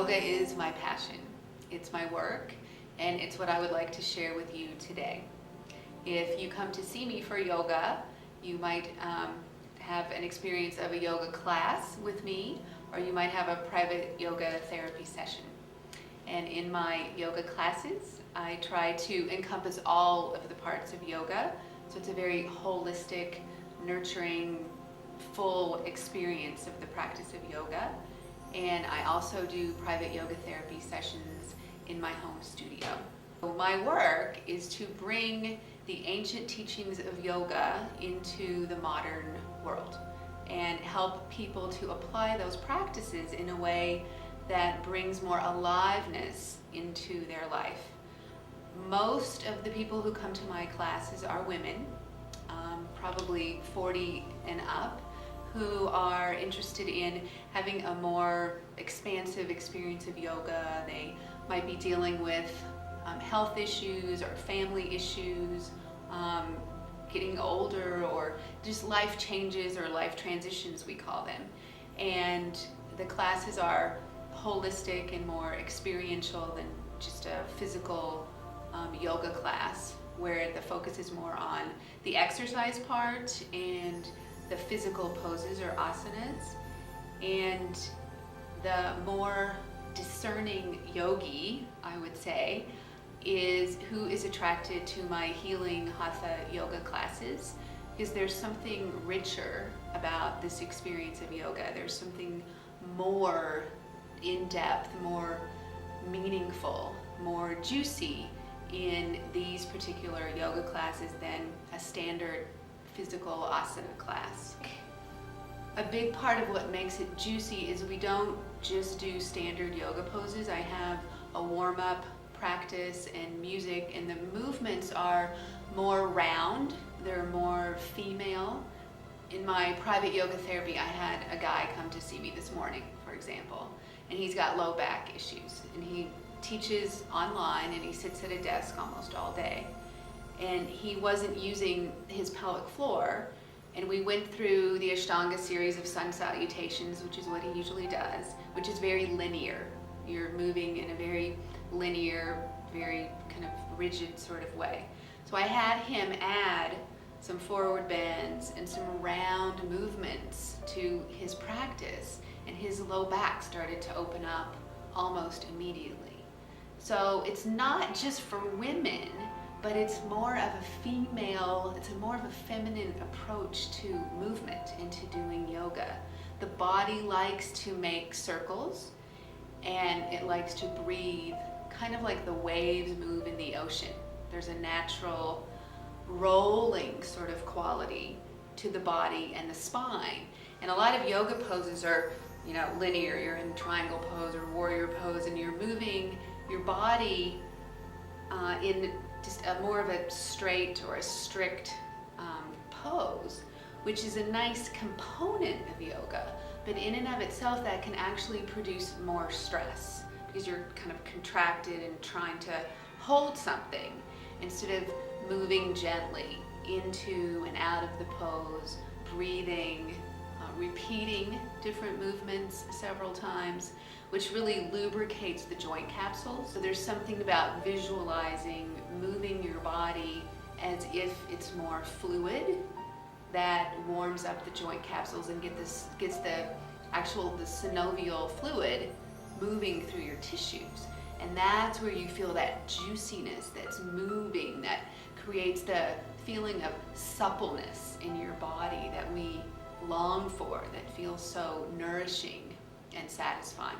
Yoga is my passion. It's my work, and it's what I would like to share with you today. If you come to see me for yoga, you might have an experience of a yoga class with me, or you might have a private yoga therapy session. And in my yoga classes, I try to encompass all of the parts of yoga. So it's a very holistic, nurturing, full experience of the practice of yoga. And I also do private yoga therapy sessions in my home studio. My work is to bring the ancient teachings of yoga into the modern world and help people to apply those practices in a way that brings more aliveness into their life. Most of the people who come to my classes are women, probably 40 and up, who are interested in having a more expansive experience of yoga. They might be dealing with health issues or family issues, getting older, or just life changes or life transitions, we call them. And the classes are holistic and more experiential than just a physical yoga class, where the focus is more on the exercise part and the physical poses or asanas. And the more discerning yogi, I would say, is who is attracted to my healing hatha yoga classes, because there's something richer about this experience of yoga. There's something more in-depth, more meaningful, more juicy in these particular yoga classes than a standard physical asana class. A big part of what makes it juicy is we don't just do standard yoga poses. I have a warm-up practice and music, and the movements are more round, they're more female. In my private yoga therapy, I had a guy come to see me this morning, for example, and he's got low back issues, and he teaches online and he sits at a desk almost all day. And he wasn't using his pelvic floor, and we went through the Ashtanga series of sun salutations, which is what he usually does, which is very linear. You're moving in a very linear, very kind of rigid sort of way. So I had him add some forward bends and some round movements to his practice, and his low back started to open up almost immediately. So it's not just for women, but it's more of a female, it's more of a feminine approach to movement and to doing yoga. The body likes to make circles, and it likes to breathe, kind of like the waves move in the ocean. There's a natural rolling sort of quality to the body and the spine. And a lot of yoga poses are, linear. You're in triangle pose or warrior pose, and you're moving your body in just more of a straight or a strict pose, which is a nice component of yoga, but in and of itself that can actually produce more stress, because you're kind of contracted and trying to hold something instead of moving gently into and out of the pose, breathing, repeating different movements several times, which really lubricates the joint capsules. So there's something about visualizing, moving your body as if it's more fluid, that warms up the joint capsules and gets the synovial fluid moving through your tissues. And that's where you feel that juiciness that's moving, that creates the feeling of suppleness in your body that we long for, that feels so nourishing and satisfying.